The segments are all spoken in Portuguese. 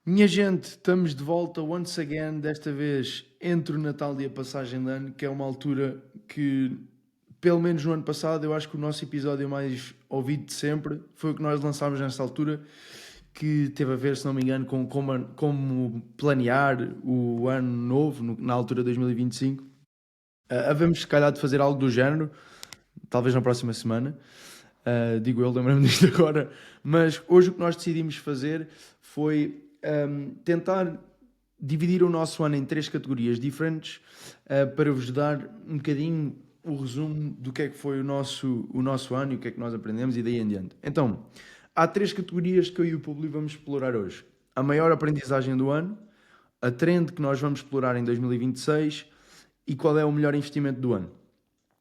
Minha gente, estamos de volta once again, desta vez entre o Natal e a passagem de ano, que é uma altura que, pelo menos no ano passado, eu acho que o nosso episódio mais ouvido de sempre foi o que nós lançámos nessa altura, que teve a ver, se não me engano, com como planear o ano novo, na altura de 2025. Havemos, se calhar, de fazer algo do género, talvez na próxima semana. Digo eu, lembro-me disto agora. Mas hoje o que nós decidimos fazer foi tentar dividir o nosso ano em três categorias diferentes, para vos dar um bocadinho o resumo do que é que foi o nosso ano e o que é que nós aprendemos e daí em diante. Então, há três categorias que eu e o Publi vamos explorar hoje. A maior aprendizagem do ano, a trend que nós vamos explorar em 2026 e qual é o melhor investimento do ano.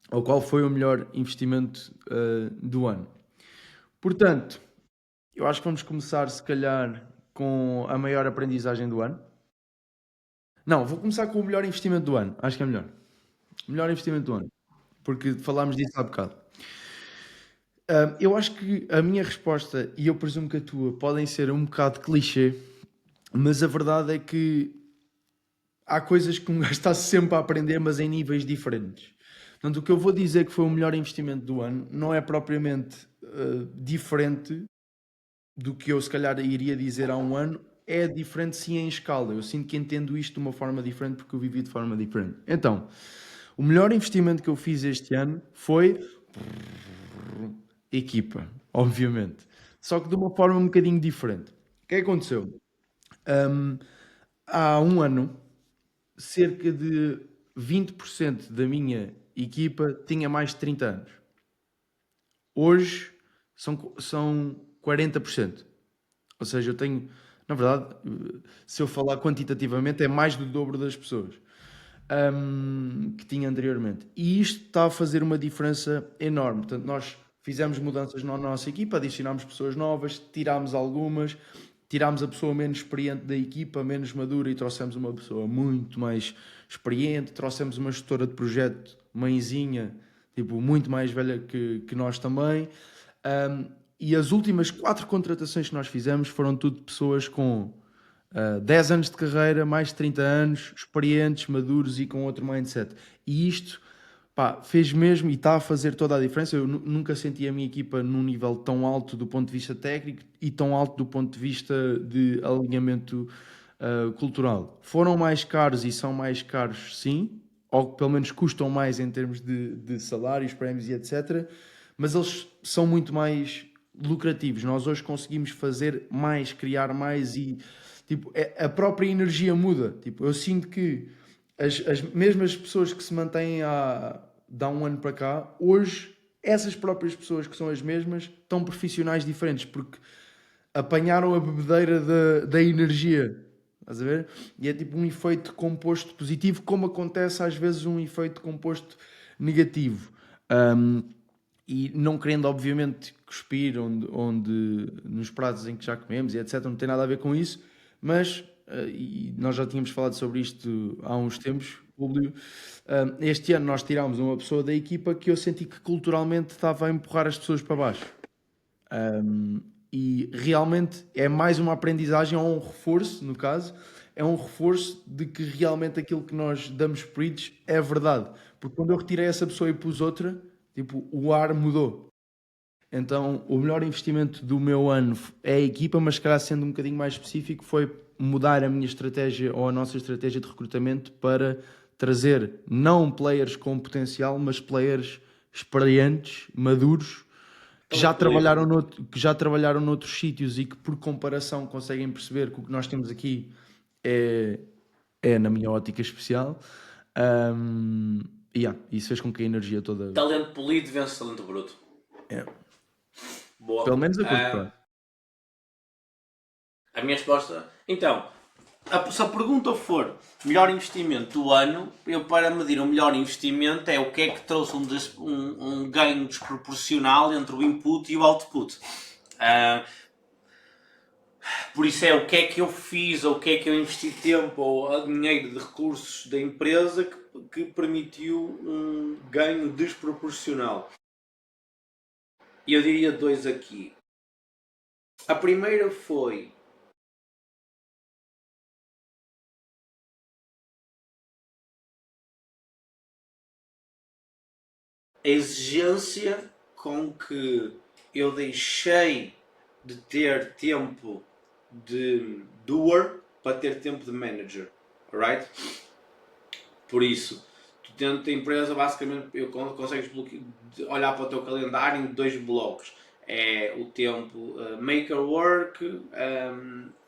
Ou qual foi o melhor investimento do ano. Portanto, eu acho que vamos começar, se calhar, com a maior aprendizagem do ano. Não, vou começar com o melhor investimento do ano. Acho que é melhor. Melhor investimento do ano. Porque falámos disso há bocado. Eu acho que a minha resposta, e eu presumo que a tua, podem ser um bocado clichê, mas a verdade é que há coisas que um gajo está sempre a aprender, mas em níveis diferentes. Portanto, o que eu vou dizer que foi o melhor investimento do ano não é propriamente diferente do que eu se calhar iria dizer há um ano, é diferente sim em escala. Eu sinto que entendo isto de uma forma diferente porque eu vivi de forma diferente. Então, o melhor investimento que eu fiz este ano foi equipa, obviamente. Só que de uma forma um bocadinho diferente. O que é que aconteceu? Hum, Há um ano, cerca de 20% da minha equipa tinha mais de 30 anos. Hoje são 40%. Ou seja, eu tenho, na verdade, se eu falar quantitativamente, é mais do dobro das pessoas que tinha anteriormente. E isto está a fazer uma diferença enorme. Portanto, nós fizemos mudanças na nossa equipa, adicionámos pessoas novas, tirámos algumas, tirámos a pessoa menos experiente da equipa, menos madura, e trouxemos uma pessoa muito mais experiente, trouxemos uma gestora de projeto, mãezinha, tipo, muito mais velha que nós também. E as últimas quatro contratações que nós fizemos foram tudo pessoas com 10 anos de carreira, mais de 30 anos, experientes, maduros e com outro mindset. E isto, pá, fez mesmo e está a fazer toda a diferença. Eu nunca senti a minha equipa num nível tão alto do ponto de vista técnico e tão alto do ponto de vista de alinhamento cultural. Foram mais caros e são mais caros, sim, ou pelo menos custam mais em termos de salários, prémios e etc. Mas eles são muito mais lucrativos. Nós hoje conseguimos fazer mais, criar mais e tipo, a própria energia muda. Tipo, eu sinto que as mesmas pessoas que se mantêm de há um ano para cá, hoje essas próprias pessoas que são as mesmas estão profissionais diferentes porque apanharam a bebedeira da energia. Estás a ver? E é tipo um efeito composto positivo, como acontece às vezes um efeito composto negativo. Um, e não querendo, obviamente, cuspir onde nos pratos em que já comemos e etc., não tem nada a ver com isso, mas, e nós já tínhamos falado sobre isto há uns tempos, Públio, este ano nós tirámos uma pessoa da equipa que eu senti que culturalmente estava a empurrar as pessoas para baixo. E realmente é mais uma aprendizagem ou um reforço, no caso, é um reforço de que realmente aquilo que nós damos preach é verdade. Porque quando eu retirei essa pessoa e pus outra, tipo, o ar mudou. Então, o melhor investimento do meu ano é a equipa, mas se calhar sendo um bocadinho mais específico, foi mudar a minha estratégia ou a nossa estratégia de recrutamento para trazer não players com potencial, mas players experientes, maduros, Talento. que já trabalharam noutros sítios e que por comparação conseguem perceber que o que nós temos aqui é, é na minha ótica especial. Um, isso fez com que a energia toda. Talento polido vence talento bruto. É, pelo Boa. menos a curto prazo. A minha resposta. Então, se a pergunta for melhor investimento do ano, eu para medir o melhor investimento é o que é que trouxe um ganho desproporcional entre o input e o output. Ah, por isso é o que é que eu fiz, ou o que é que eu investi tempo ou dinheiro de recursos da empresa que permitiu um ganho desproporcional. E eu diria dois aqui. A primeira foi a exigência com que eu deixei de ter tempo de doer para ter tempo de manager, alright? Por isso, tu dentro da empresa, basicamente, consegues olhar para o teu calendário em dois blocos. É o tempo maker work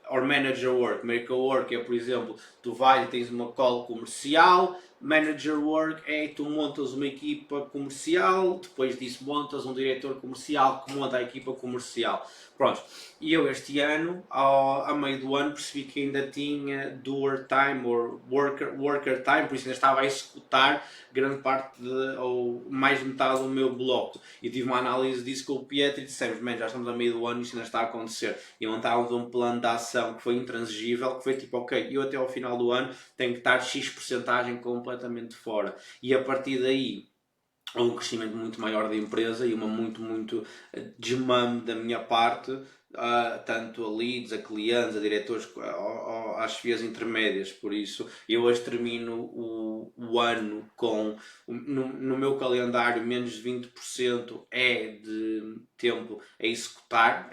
or manager work. Maker work é, por exemplo, tu vais e tens uma call comercial. Manager work é tu montas uma equipa comercial, depois disso montas um diretor comercial que monta a equipa comercial. Pronto. E eu este ano, a meio do ano, percebi que ainda tinha doer time ou worker time, por isso ainda estava a executar grande parte ou mais de metade do meu bloco. E tive uma análise disso com o Pietro e dissemos, man, já estamos a meio do ano e isto ainda está a acontecer. E montávamos um plano de ação que foi intransigível, que foi tipo, ok, eu até ao final do ano tenho que estar X% completamente fora. E a partir daí houve um crescimento muito maior da empresa e uma muito desmame da minha parte, tanto a leads, a clientes, a diretores, às chefias intermédias. Por isso, eu hoje termino o ano com, no meu calendário, menos de 20% é de tempo a executar,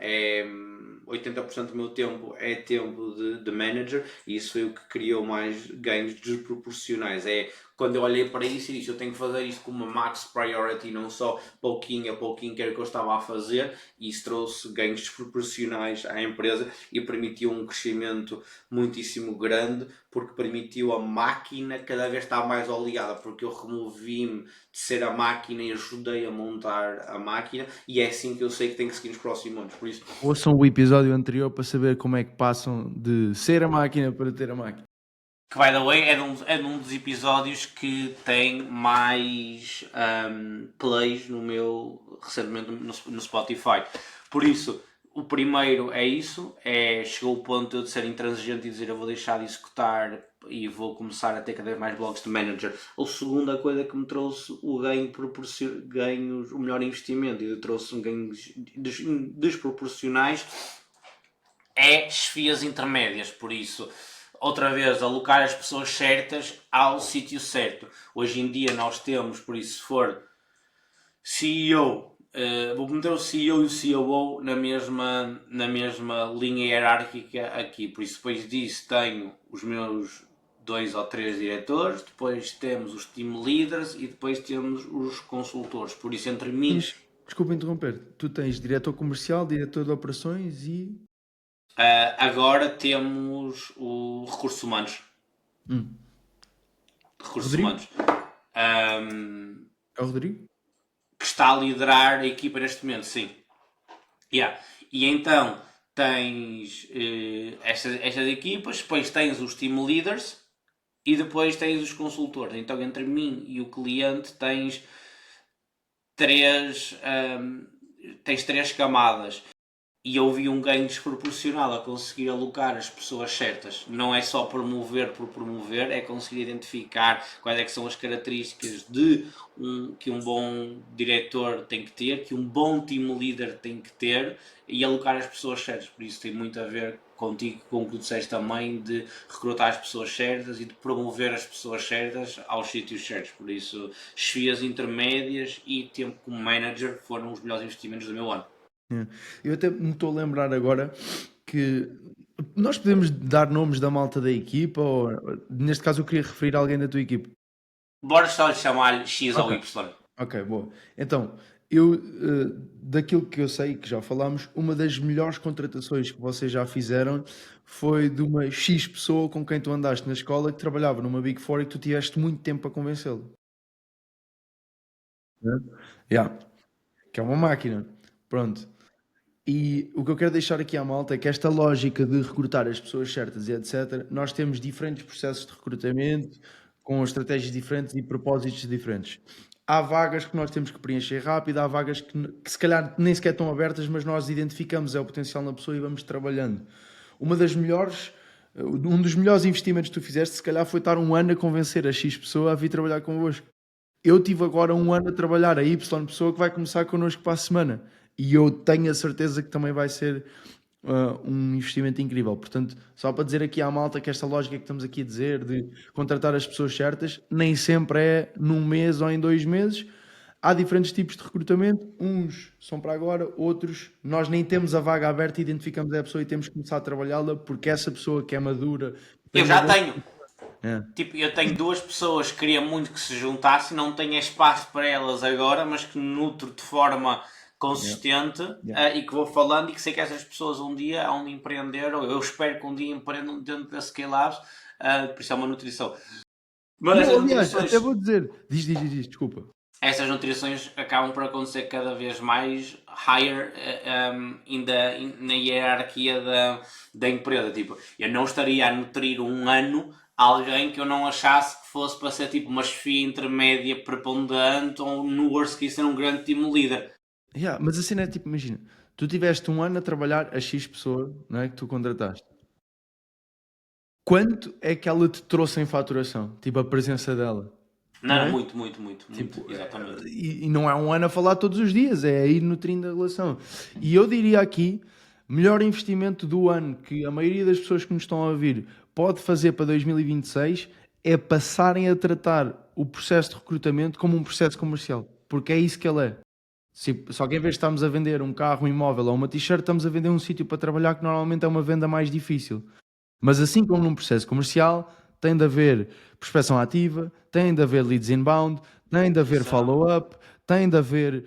80% do meu tempo é tempo de manager, e isso foi o que criou mais ganhos desproporcionais. É quando eu olhei para isso e disse, eu tenho que fazer isto com uma max priority, não só pouquinho a pouquinho que era o que eu estava a fazer, e isso trouxe ganhos desproporcionais à empresa e permitiu um crescimento muitíssimo grande, porque permitiu a máquina cada vez estar mais oleada, porque eu removi-me de ser a máquina e ajudei a montar a máquina, e é assim que eu sei que tenho que seguir nos próximos anos. Por isso, Ouçam o episódio anterior para saber como é que passam de ser a máquina para ter a máquina. que, by the way, é um dos episódios que tem mais plays no meu, recentemente no Spotify. Por isso, o primeiro é isso, chegou o ponto de eu de ser intransigente e dizer eu vou deixar de executar e vou começar a ter cada vez mais blogs de manager. A segunda coisa que me trouxe o ganho ganhos, o melhor investimento e trouxe ganhos desproporcionais é chefias intermédias, por isso outra vez, alocar as pessoas certas ao sítio certo. Hoje em dia nós temos, por isso, se for CEO, vou meter o CEO e o COO na mesma linha hierárquica aqui. Por isso, depois disso, tenho os meus 2 ou 3 diretores, depois temos os team leaders e depois temos os consultores. Por isso, entre mim. Desculpa interromper, tu tens diretor comercial, diretor de operações e. Agora temos o recursos humanos. Recursos Rodrigo? humanos. É o Rodrigo? Que está a liderar a equipa neste momento, sim. Yeah. E então tens estas equipas, depois tens os team leaders e depois tens os consultores. Então entre mim e o cliente tens três camadas. E eu vi um ganho desproporcional a conseguir alocar as pessoas certas. Não é só promover por promover, é conseguir identificar quais é que são as características que um bom diretor tem que ter, que um bom team leader tem que ter e alocar as pessoas certas. Por isso tem muito a ver contigo, com o que tu disseste também, de recrutar as pessoas certas e de promover as pessoas certas aos sítios certos. Por isso, chefias intermédias e tempo como manager foram os melhores investimentos do meu ano. Eu até me estou a lembrar agora que nós podemos dar nomes da malta da equipa, ou neste caso eu queria referir alguém da tua equipa. Bora só chamar X ou Y. Ok, boa. Então, eu, daquilo que eu sei, que já falámos, uma das melhores contratações que vocês já fizeram foi de uma X pessoa com quem tu andaste na escola que trabalhava numa Big Four e que tu tiveste muito tempo para convencê-lo. Yeah. Que é uma máquina. Pronto. E o que eu quero deixar aqui à malta é que esta lógica de recrutar as pessoas certas e etc., nós temos diferentes processos de recrutamento, com estratégias diferentes e propósitos diferentes. Há vagas que nós temos que preencher rápido, há vagas que se calhar nem sequer estão abertas, mas nós identificamos o potencial na pessoa e vamos trabalhando. Uma das melhores, um dos melhores investimentos que tu fizeste, se calhar, foi estar um ano a convencer a X pessoa a vir trabalhar convosco. Eu tive agora um ano a trabalhar a Y pessoa que vai começar connosco para a semana. E eu tenho a certeza que também vai ser um investimento incrível. Portanto, só para dizer aqui à malta que esta lógica que estamos aqui a dizer de contratar as pessoas certas, nem sempre é num mês ou em 2 meses. Há diferentes tipos de recrutamento, uns são para agora, outros nós nem temos a vaga aberta, identificamos a pessoa e temos que começar a trabalhá-la porque essa pessoa que é madura, tem Eu uma já boa... tenho. É, Tipo, eu tenho duas pessoas que queria muito que se juntassem, não tenho espaço para elas agora, mas que nutro de forma yeah, consistente yeah. e que vou falando e que sei que essas pessoas um dia hão de empreender, ou eu espero que um dia empreendam dentro da Scale-Labs, por isso é uma nutrição. E Mas eu, essas aliás, até nutrições, vou dizer, desculpa. essas nutrições acabam por acontecer cada vez mais higher na hierarquia da empresa. Tipo, eu não estaria a nutrir um ano alguém que eu não achasse que fosse para ser tipo uma chefia intermédia preponderante ou no worst case ser um grande team leader. Yeah, mas a cena é tipo, imagina, tu tiveste um ano a trabalhar a X pessoa, não é, que tu contrataste. Quanto é que ela te trouxe em faturação? Tipo, a presença dela, não Não, é? muito, muito, muito, muito, Tipo, exatamente. e não é um ano a falar todos os dias, é ir nutrindo a relação. E eu diria aqui, melhor investimento do ano que a maioria das pessoas que nos estão a ouvir pode fazer para 2026 é passarem a tratar o processo de recrutamento como um processo comercial, porque é isso que ele é. Só que em vez de estarmos a vender um carro, um imóvel ou uma t-shirt, estamos a vender um sítio para trabalhar que normalmente é uma venda mais difícil. Mas assim como num processo comercial, tem de haver prospeção ativa, tem de haver leads inbound, tem de haver Exato. follow-up, tem de haver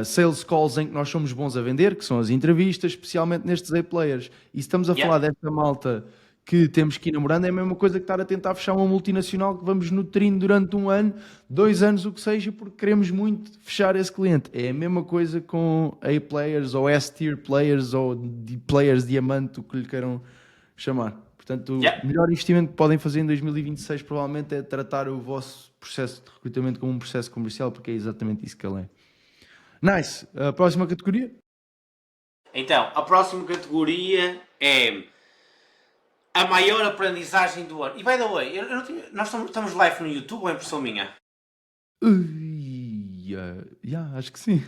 sales calls em que nós somos bons a vender, que são as entrevistas, especialmente nestes A-players. E se estamos a Yeah. falar desta malta que temos que ir namorando, é a mesma coisa que estar a tentar fechar uma multinacional que vamos nutrindo durante um ano, 2 anos, o que seja, porque queremos muito fechar esse cliente. É a mesma coisa com A-players ou S-tier players ou players diamante, o que lhe queiram chamar. Portanto, Yeah. o melhor investimento que podem fazer em 2026 provavelmente é tratar o vosso processo de recrutamento como um processo comercial, porque é exatamente isso que ele é. Nice. A próxima categoria? Então, a próxima categoria é a maior aprendizagem do ano. E by the way, eu não nós estamos live no YouTube ou é impressão minha? Acho que sim.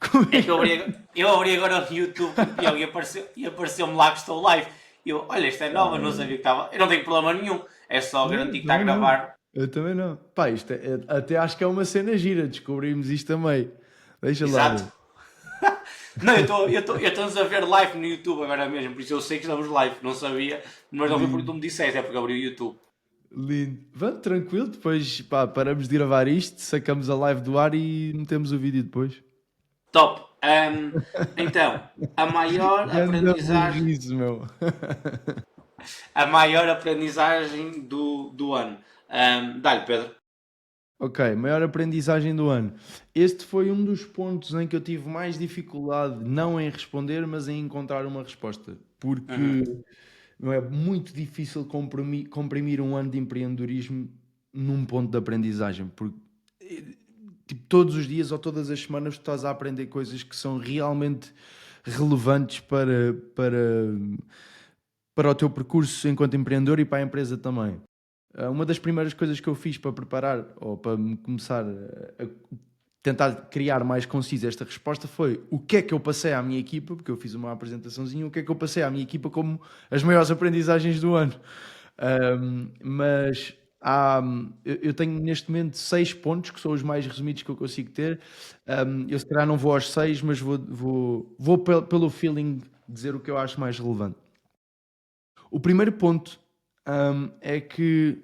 Como É é que eu abri agora o YouTube campeão e apareceu-me lá que estou live. E eu, olha, esta é nova, não sabia que estava. Eu não tenho problema nenhum, é só Não, garantir eu que está a também não. gravar. Eu também não. Pá, isto até acho que é uma cena gira. Descobrimos isto também. Deixa lá Exato. ver. Não, eu estou-nos a ver live no YouTube agora mesmo, por isso eu sei que estamos live, não sabia, mas não foi porque Lindo, tu me disseste, é porque abri o YouTube. lindo. Vamos, tranquilo. Depois, pá, paramos de gravar isto, sacamos a live do ar e metemos o vídeo depois. Top. Então, a maior Ganda aprendizagem, burrice, meu. a maior aprendizagem do ano. Dá-lhe, Pedro. Ok, maior aprendizagem do ano. Este foi um dos pontos em que eu tive mais dificuldade, não em responder, mas em encontrar uma resposta. Uhum. Porque não é muito difícil comprimir um ano de empreendedorismo num ponto de aprendizagem. Porque tipo, todos os dias ou todas as semanas tu estás a aprender coisas que são realmente relevantes para o teu percurso enquanto empreendedor e para a empresa também. Uma das primeiras coisas que eu fiz para preparar ou para me começar a tentar criar mais concisa esta resposta foi o que é que eu passei à minha equipa, porque eu fiz uma apresentaçãozinha, o que é que eu passei à minha equipa como as maiores aprendizagens do ano. Mas eu tenho neste momento 6 pontos que são os mais resumidos que eu consigo ter. Eu se calhar não vou aos 6, mas vou pelo feeling dizer o que eu acho mais relevante. O primeiro ponto é que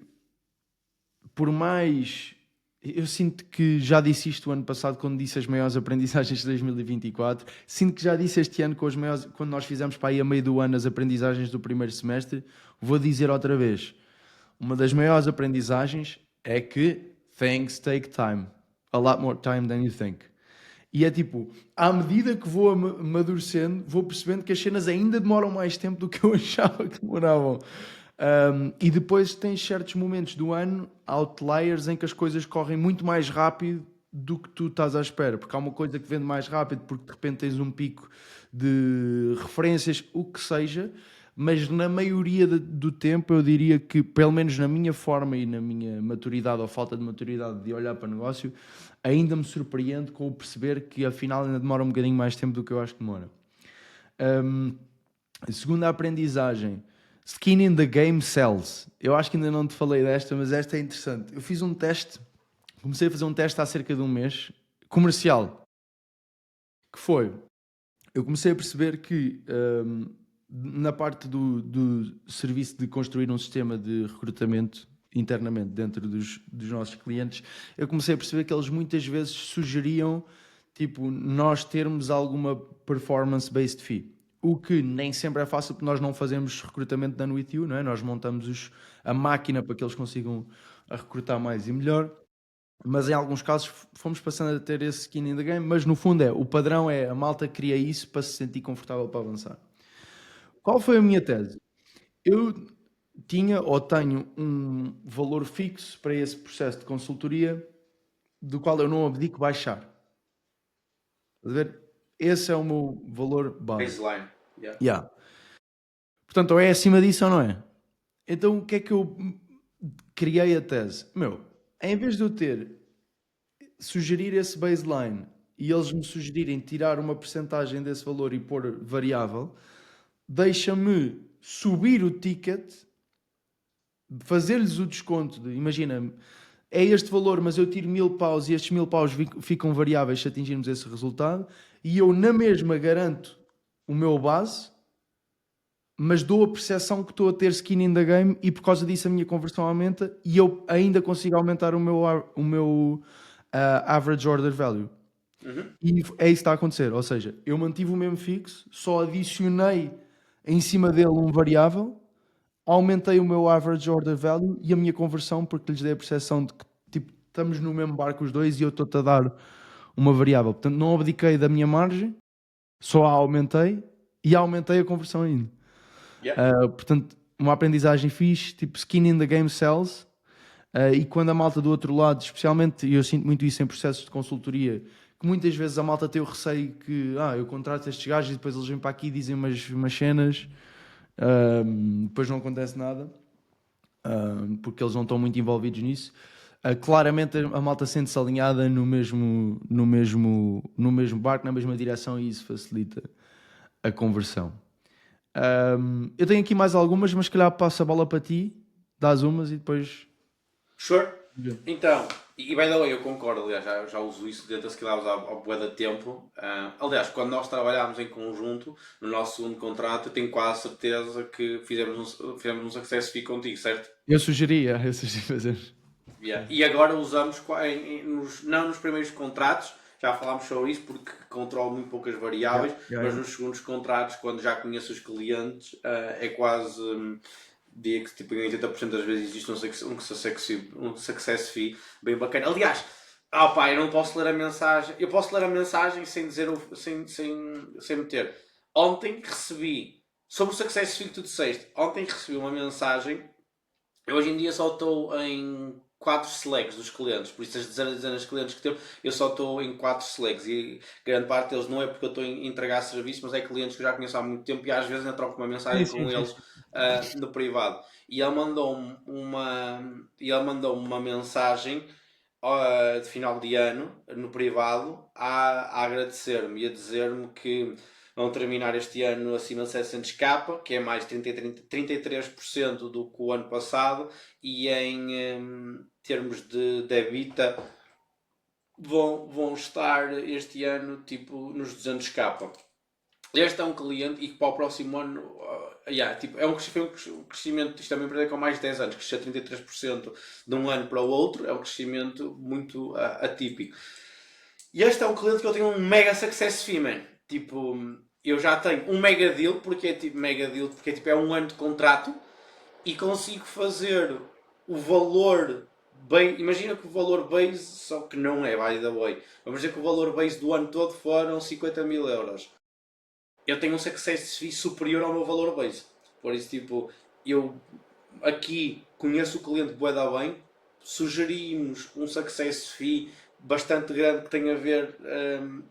por mais. Eu sinto que já disse isto o ano passado, quando disse as maiores aprendizagens de 2024. Sinto que já disse este ano, com as maiores, quando nós fizemos para aí a meio do ano as aprendizagens do primeiro semestre. Vou dizer outra vez. Uma das maiores aprendizagens é que things take time. A lot more time than you think. E é tipo, à medida que vou amadurecendo, vou percebendo que as cenas ainda demoram mais tempo do que eu achava que demoravam. E depois tens certos momentos do ano, outliers, em que as coisas correm muito mais rápido do que tu estás à espera. Porque há uma coisa que vende mais rápido, porque de repente tens um pico de referências, o que seja. Mas na maioria do tempo eu diria que, pelo menos na minha forma e na minha maturidade ou falta de maturidade de olhar para o negócio, ainda me surpreende com o perceber que afinal ainda demora um bocadinho mais tempo do que eu acho que demora. Segunda aprendizagem, skin in the game sells. Eu acho que ainda não te falei desta, mas esta é interessante. Eu fiz um teste, comecei a fazer um teste há cerca de um mês comercial, que foi, eu comecei a perceber que na parte do serviço de construir um sistema de recrutamento internamente dentro dos nossos clientes, eu comecei a perceber que eles muitas vezes sugeriam, tipo, nós termos alguma performance-based fee. O que nem sempre é fácil, porque nós não fazemos recrutamento done with you, não é? Nós montamos a máquina para que eles consigam recrutar mais e melhor. Mas em alguns casos fomos passando a ter esse skin in the game, mas no fundo o padrão é a malta cria isso para se sentir confortável para avançar. Qual foi a minha tese? Eu tinha ou tenho um valor fixo para esse processo de consultoria do qual eu não abdico baixar. Estás a ver? Esse é o meu valor base. Baseline. Yeah. Yeah. Portanto, ou é acima disso ou não é. Então, o que é que eu criei a tese? Em vez de eu sugerir esse baseline e eles me sugerirem tirar uma percentagem desse valor e pôr variável, deixa-me subir o ticket, fazer-lhes o desconto de, imagina, é este valor, mas eu tiro 1000 paus e estes 1000 paus ficam variáveis se atingirmos esse resultado, e eu na mesma garanto o meu base, mas dou a percepção que estou a ter skin in the game e por causa disso a minha conversão aumenta e eu ainda consigo aumentar o meu average order value. E é isso que está a acontecer, ou seja, eu mantive o mesmo fixo, só adicionei em cima dele um variável, aumentei o meu average order value e a minha conversão, porque lhes dei a percepção de que tipo, estamos no mesmo barco os dois e eu estou-te a dar uma variável. Portanto, não abdiquei da minha margem, só a aumentei e aumentei a conversão ainda. Yeah. Portanto, uma aprendizagem fixe, tipo skin in the game sells. E quando a malta do outro lado, especialmente, e eu sinto muito isso em processos de consultoria, que muitas vezes a malta tem o receio que eu contrato estes gajos e depois eles vêm para aqui e dizem umas cenas, depois não acontece nada, porque eles não estão muito envolvidos nisso. Claramente a malta sente-se alinhada no mesmo barco, na mesma direção, e isso facilita a conversão. Eu tenho aqui mais algumas, mas se calhar passo a bola para ti, dás umas e depois... Sure. Então, e by the way, eu concordo, aliás, já uso isso dentro da skill ao bué de tempo. Aliás, quando nós trabalhámos em conjunto, no nosso segundo contrato, eu tenho quase certeza que fizemos um success fee contigo, certo? Eu sugeria fazer. Yeah. E agora usamos, não nos primeiros contratos, já falámos sobre isso porque controlo muito poucas variáveis, mas nos segundos contratos, quando já conheço os clientes, é quase... diria que tipo, em 80% das vezes existe um success fee bem bacana. Aliás, eu não posso ler a mensagem. Eu posso ler a mensagem sem dizer sem meter. Ontem recebi, sobre o success fee que tu disseste, ontem recebi uma mensagem. Eu hoje em dia só estou em 4 slugs dos clientes, por isso as dezenas de clientes que tenho, eu só estou em 4 slugs e grande parte deles não é porque eu estou a entregar serviço, mas é clientes que eu já conheço há muito tempo e às vezes ainda troco uma mensagem com eles no privado. E ele mandou-me uma mensagem de final de ano no privado a agradecer-me e a dizer-me que vão terminar este ano acima de 700k, que é mais 33% do que o ano passado, e em termos de EBITDA vão estar este ano tipo nos 200k. Este é um cliente e que para o próximo ano é um crescimento, isto é uma empresa com mais de 10 anos, cresceu 33% de um ano para o outro, é um crescimento muito atípico. E este é um cliente que eu tenho um mega success fee, man. Tipo, eu já tenho um mega deal, porque é um ano de contrato e consigo fazer o valor bem. Imagina que o valor base, só que não é, by the way. Vamos dizer que o valor base do ano todo foram 50 mil euros. Eu tenho um success fee superior ao meu valor base. Por isso, tipo, eu aqui conheço o cliente bué da bem, sugerimos um success fee bastante grande que tem a ver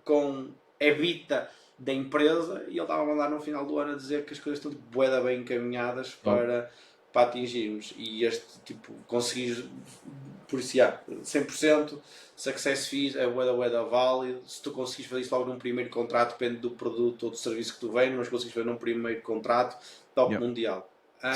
com EBITDA da empresa e ele estava a mandar no final do ano a dizer que as coisas estão bué da bem encaminhadas para atingirmos e este tipo conseguir por isso 100% success fees é bué da válido. Se tu conseguires fazer isso logo num primeiro contrato, depende do produto ou do serviço que tu vens, mas conseguires fazer num primeiro contrato, top mundial.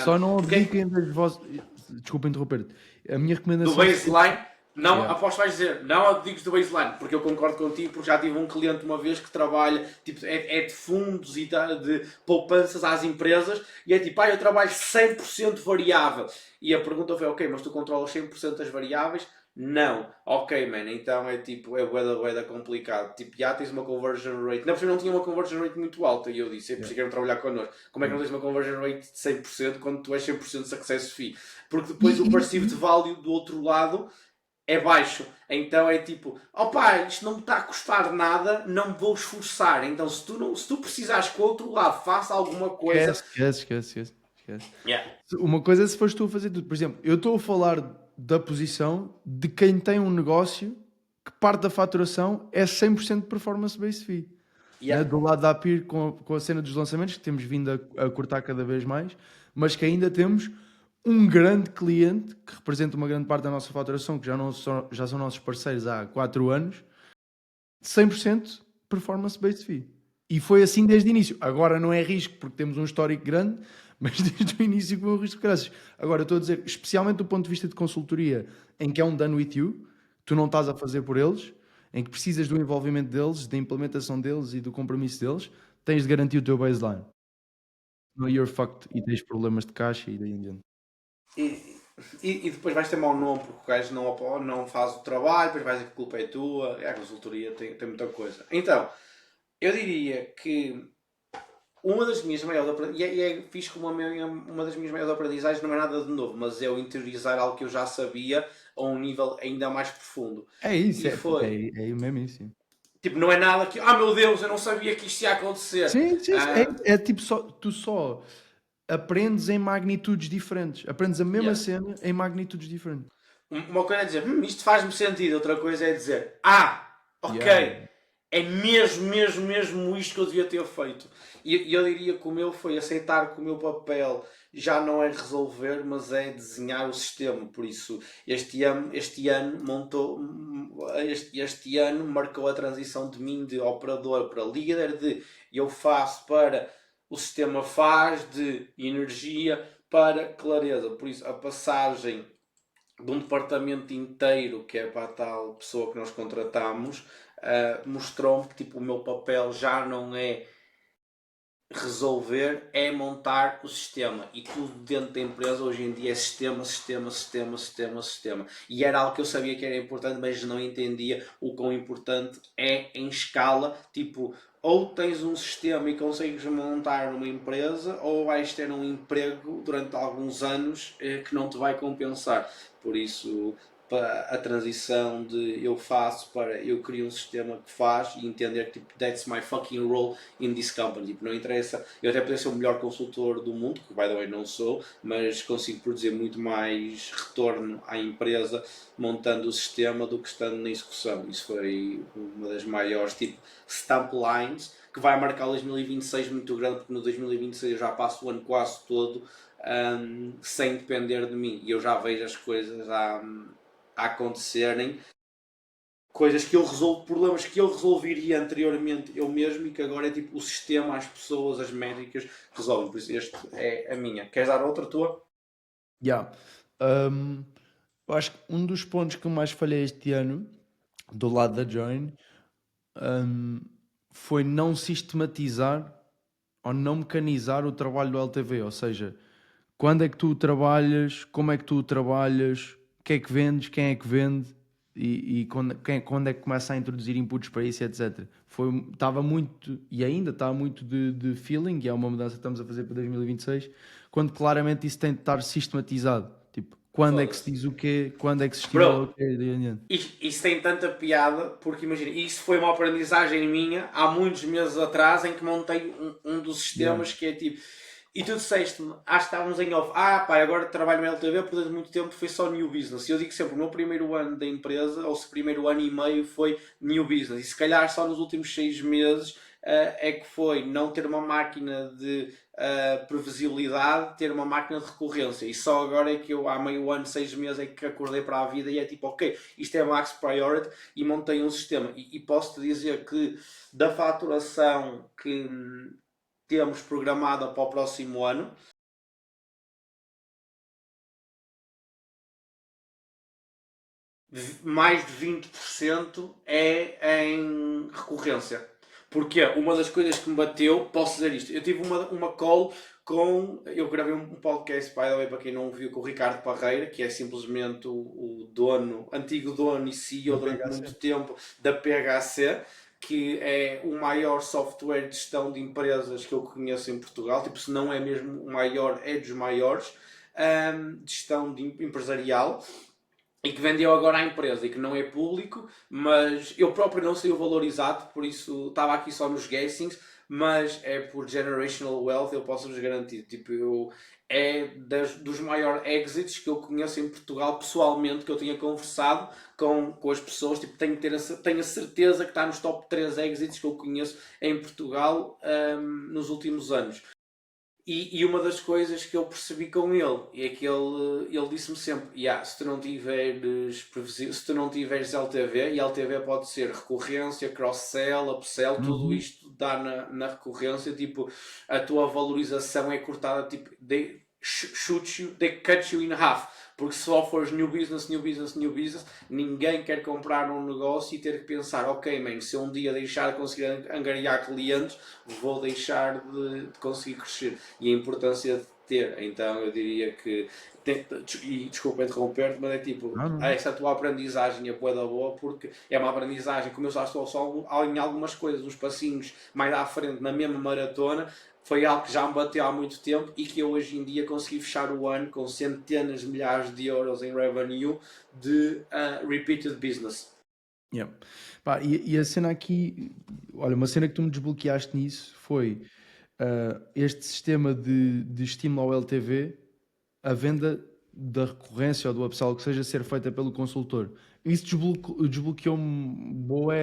Só não abdiquem das vossas... Desculpa interromper-te. A minha recomendação... Do baseline, Não, Yeah. aposto que vais dizer, não digo do baseline, porque eu concordo contigo, porque já tive um cliente uma vez que trabalha, tipo, é de fundos e de poupanças às empresas, e é tipo, eu trabalho 100% variável. E a pergunta foi, ok, mas tu controlas 100% das variáveis? Não. Ok, man, então é tipo, é bué complicado. Tipo, já tens uma conversion rate. Não, porque eu não tinha uma conversion rate muito alta, e eu disse, é por isso que quero trabalhar connosco. Como é que não tens uma conversion rate de 100% quando tu és 100% success fee? Porque depois o perceived value do outro lado é baixo. Então é tipo, opá, isto não me está a custar nada, não me vou esforçar. Então se tu precisares que o outro lado faça alguma coisa. Esquece. Yeah. Uma coisa é se fores tu a fazer tudo. Por exemplo, eu estou a falar da posição de quem tem um negócio que parte da faturação é 100% performance-based fee. Né? Yeah. Do lado da APIR com a cena dos lançamentos, que temos vindo a cortar cada vez mais, mas que ainda temos um grande cliente que representa uma grande parte da nossa faturação, que já são nossos parceiros há 4 anos, 100% performance-based fee. E foi assim desde o início. Agora não é risco porque temos um histórico grande, mas desde o início foi um risco de graças. Agora estou a dizer, especialmente do ponto de vista de consultoria, em que é um done with you, tu não estás a fazer por eles, em que precisas do envolvimento deles, da implementação deles e do compromisso deles, tens de garantir o teu baseline. No you're fucked e tens problemas de caixa e daí em diante. E depois vais ter mau nome porque o gajo não faz o trabalho, depois vais dizer que a culpa é tua. A consultoria tem muita coisa. Então, eu diria que uma das minhas maiores aprendizagens, e é fixe como uma das minhas maiores aprendizagens não é nada de novo, mas é o interiorizar algo que eu já sabia a um nível ainda mais profundo. É isso, E foi, é mesmo isso. tipo, não é nada que, meu Deus, eu não sabia que isto ia acontecer. Sim. É tipo só, tu só aprendes em magnitudes diferentes. Aprendes a mesma Yeah. cena em magnitudes diferentes. Uma coisa é dizer, isto faz-me sentido, outra coisa é dizer, ok, Yeah. é mesmo isto que eu devia ter feito. E eu diria que o meu foi aceitar que o meu papel já não é resolver, mas é desenhar o sistema. Por isso, este ano marcou a transição de mim de operador para líder, de eu faço para o sistema faz, de energia para clareza. Por isso, a passagem de um departamento inteiro que é para a tal pessoa que nós contratamos, mostrou-me que tipo, o meu papel já não é resolver, é montar o sistema. E tudo dentro da empresa hoje em dia é sistema. E era algo que eu sabia que era importante, mas não entendia o quão importante é em escala. Tipo, ou tens um sistema e consegues montar uma empresa, ou vais ter um emprego durante alguns anos que não te vai compensar. Por isso, para a transição de eu faço para eu crio um sistema que faz e entender que tipo, that's my fucking role in this company. Tipo, não interessa, eu até poder ser o melhor consultor do mundo, que by the way não sou, mas consigo produzir muito mais retorno à empresa montando o sistema do que estando na execução. Isso foi uma das maiores tipo stamp lines que vai marcar o 2026 muito grande, porque no 2026 eu já passo o ano quase todo sem depender de mim e eu já vejo as coisas a acontecerem, coisas que eu resolvo, problemas que eu resolveria anteriormente eu mesmo e que agora é tipo o sistema, as pessoas, as métricas que resolvem. Por isso, este é a minha. Queres dar outra tua? Yeah. Um, eu acho que um dos pontos que eu mais falhei este ano, do lado da Join, um, foi não sistematizar ou não mecanizar o trabalho do LTV. Ou seja, quando é que tu trabalhas, como é que tu trabalhas, o que é que vendes, quem é que vende e quando é que começa a introduzir inputs para isso, etc. Estava muito, e ainda está muito de feeling, e é uma mudança que estamos a fazer para 2026, quando claramente isso tem de estar sistematizado. Tipo, quando é que se diz o quê, quando é que se estimula o Bro, quê, e daí em diante. isso tem tanta piada, porque imagina, isso foi uma aprendizagem minha há muitos meses atrás em que montei um dos Yeah. sistemas que é tipo. E tu disseste-me, acho que estávamos em off, pá, agora trabalho na LTV, por durante muito tempo foi só new business. E eu digo sempre, o meu primeiro ano da empresa, ou se primeiro ano e meio, foi new business. E se calhar só nos últimos 6 meses é que foi não ter uma máquina de previsibilidade, ter uma máquina de recorrência. E só agora é que eu, há meio ano, 6 meses, é que acordei para a vida e é tipo, ok, isto é max priority e montei um sistema. E posso-te dizer que da faturação que temos programada para o próximo ano, mais de 20% é em recorrência. Porque uma das coisas que me bateu, posso dizer isto, eu tive uma call com. Eu gravei um podcast, by the way, para quem não viu, com o Ricardo Parreira, que é simplesmente o dono, antigo dono e CEO Da durante PHC. muito tempo da PHC, que é o maior software de gestão de empresas que eu conheço em Portugal. Tipo, se não é mesmo o maior, é dos maiores de gestão empresarial, e que vendeu agora à empresa e que não é público, mas eu próprio não sei o valor exato, por isso estava aqui só nos guessings, mas é por generational wealth, eu posso-vos garantir. Tipo, é dos maiores exits que eu conheço em Portugal pessoalmente, que eu tinha conversado com as pessoas. Tipo, tenho a certeza que está nos top 3 exits que eu conheço em Portugal nos últimos anos. E uma das coisas que eu percebi com ele é que ele disse-me sempre: yeah, se tu não tiveres LTV, e LTV pode ser recorrência, cross-sell, upsell, tudo Uhum. isto dá na recorrência. Tipo, a tua valorização é cortada, tipo, they cut you in half. Porque se só fores new business, new business, new business, ninguém quer comprar um negócio e ter que pensar: ok, man, se eu um dia deixar de conseguir angariar clientes, vou deixar de conseguir crescer. E a importância de ter. Então eu diria que. E desculpa interromper-te, mas é tipo, Não, não. essa tua aprendizagem é boa da boa, porque é uma aprendizagem, como eu já estou só em algumas coisas, uns passinhos mais à frente na mesma maratona, foi algo que já me bateu há muito tempo e que eu hoje em dia consegui fechar o ano com centenas de milhares de euros em revenue de repeated business. Yeah. Pá, e a cena aqui, olha, uma cena que tu me desbloqueaste nisso foi este sistema de estímulo ao LTV, a venda da recorrência ou do upsell que seja ser feita pelo consultor. Isso desbloqueou-me boa,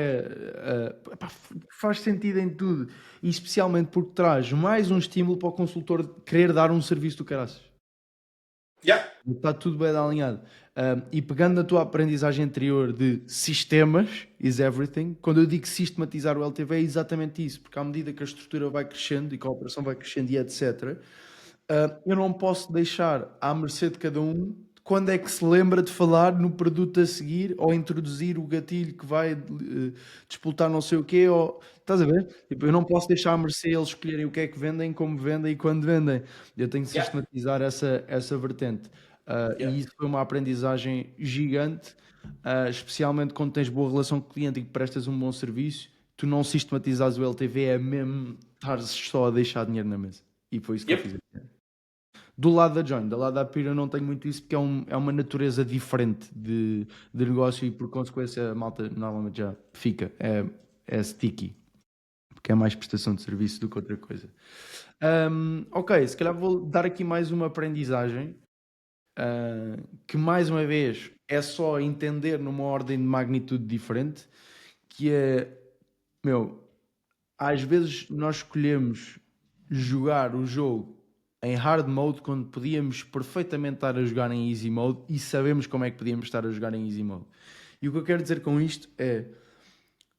faz sentido em tudo, e especialmente porque traz mais um estímulo para o consultor querer dar um serviço do caraças. Yeah. Está tudo bem alinhado. E pegando na tua aprendizagem anterior de sistemas is everything, quando eu digo sistematizar o LTV é exatamente isso, porque à medida que a estrutura vai crescendo e que a operação vai crescendo e etc., eu não posso deixar à mercê de cada um quando é que se lembra de falar no produto a seguir ou introduzir o gatilho que vai disputar não sei o quê, ou estás a ver? Tipo, eu não posso deixar à mercê eles escolherem o que é que vendem, como vendem e quando vendem. Eu tenho que Yeah. sistematizar essa vertente. Yeah. E isso foi uma aprendizagem gigante, especialmente quando tens boa relação com o cliente e que prestas um bom serviço. Tu não sistematizares o LTV, é mesmo estar só a deixar dinheiro na mesa. E foi isso que eu Yep. fiz. Do lado da Join, do lado da Pira, eu não tenho muito isso porque é uma natureza diferente de negócio e por consequência a malta normalmente já fica. É sticky, porque é mais prestação de serviço do que outra coisa. Ok, se calhar vou dar aqui mais uma aprendizagem que mais uma vez é só entender numa ordem de magnitude diferente, que é, meu, às vezes nós escolhemos jogar o jogo em hard mode quando podíamos perfeitamente estar a jogar em easy mode e sabemos como é que podíamos estar a jogar em easy mode. E o que eu quero dizer com isto é,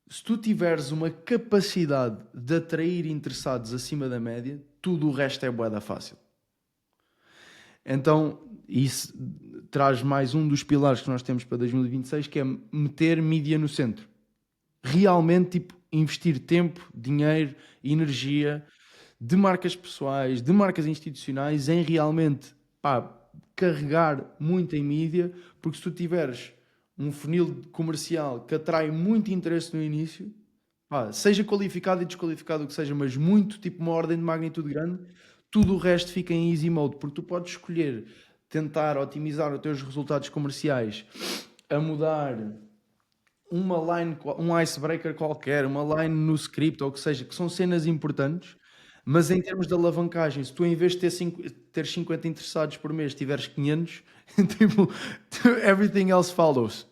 se tu tiveres uma capacidade de atrair interessados acima da média, tudo o resto é bué da fácil. Então, isso traz mais um dos pilares que nós temos para 2026, que é meter mídia no centro. Realmente, tipo, investir tempo, dinheiro, energia de marcas pessoais, de marcas institucionais, em realmente, pá, carregar muito em mídia, porque se tu tiveres um funil comercial que atrai muito interesse no início, pá, seja qualificado e desqualificado o que seja, mas muito, tipo uma ordem de magnitude grande, tudo o resto fica em easy mode, porque tu podes escolher tentar otimizar os teus resultados comerciais a mudar uma line, um icebreaker qualquer, uma line no script, ou o que seja, que são cenas importantes, mas em termos de alavancagem, se tu em vez de ter 50 interessados por mês, tiveres 500, tipo, everything else follows.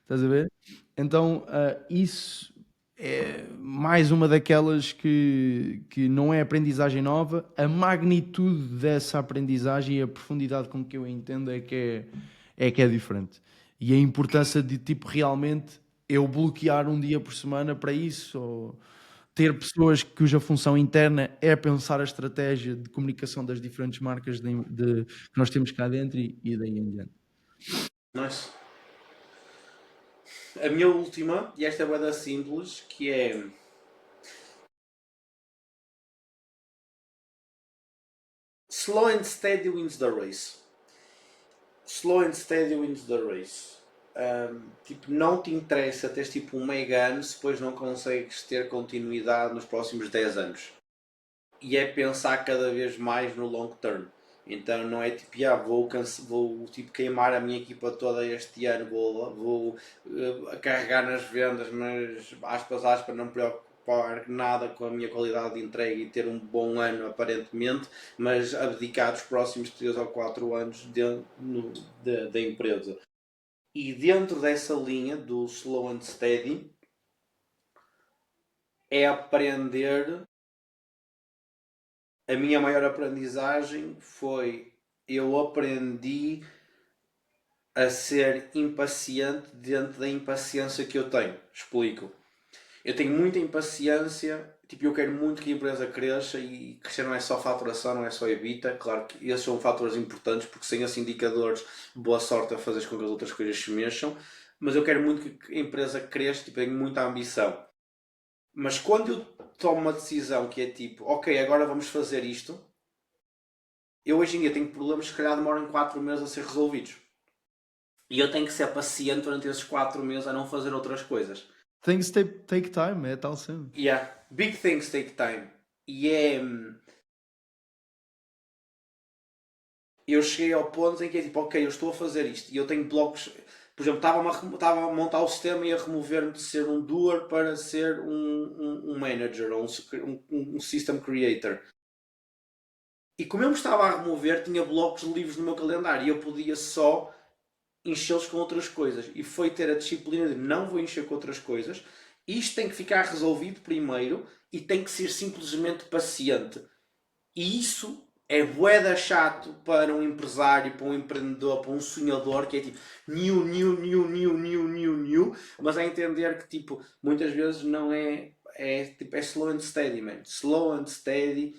Estás a ver? Então, isso é mais uma daquelas que não é aprendizagem nova. A magnitude dessa aprendizagem e a profundidade com que eu entendo é que é diferente. E a importância de, tipo, realmente eu bloquear um dia por semana para isso, ou ter pessoas cuja função interna é pensar a estratégia de comunicação das diferentes marcas que nós temos cá dentro e daí em diante. Nice. A minha última, e esta é bué da simples, que é... Slow and steady wins the race. Slow and steady wins the race. Tipo, não te interessa teres tipo um mega ano se depois não consegues ter continuidade nos próximos 10 anos. E é pensar cada vez mais no long term. Então não é tipo, vou tipo, queimar a minha equipa toda este ano, vou carregar nas vendas, mas aspas, não me preocupar nada com a minha qualidade de entrega e ter um bom ano aparentemente, mas abdicar dos próximos 3 ou 4 anos dentro da empresa. E dentro dessa linha do slow and steady é aprender. A minha maior aprendizagem foi eu aprendi a ser impaciente dentro da impaciência que eu tenho. Explico. Eu tenho muita impaciência, tipo, eu quero muito que a empresa cresça e crescer não é só faturação, não é só EBITDA. Claro que esses são fatores importantes porque sem esses indicadores, boa sorte a fazer com que as outras coisas se mexam. Mas eu quero muito que a empresa cresça, tipo, tenho muita ambição. Mas quando eu tomo uma decisão que é tipo, ok, agora vamos fazer isto, eu hoje em dia tenho problemas que se calhar demoram 4 meses a ser resolvidos. E eu tenho que ser paciente durante esses 4 meses a não fazer outras coisas. Things take time, é tal sempre. Yeah, big things take time. E é... Eu cheguei ao ponto em que é tipo, ok, eu estou a fazer isto e eu tenho blocos... Por exemplo, estava a montar o sistema e a remover-me de ser um doer para ser um manager ou um system creator. E como eu me estava a remover, tinha blocos livres no meu calendário e eu podia só enchê-los com outras coisas. E foi ter a disciplina de não vou encher com outras coisas. Isto tem que ficar resolvido primeiro e tem que ser simplesmente paciente. E isso é bué chato para um empresário, para um empreendedor, para um sonhador que é tipo new, mas a entender que tipo, muitas vezes não tipo, é slow and steady, man. Slow and steady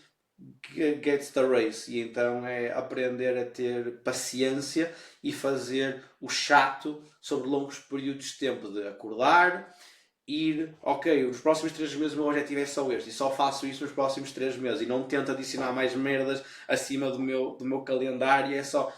gets the race. E então é aprender a ter paciência e fazer o chato sobre longos períodos de tempo, de acordar, ir, ok, nos próximos 3 meses o meu objetivo é só este e só faço isso nos próximos 3 meses e não tento adicionar mais merdas acima do meu calendário, é só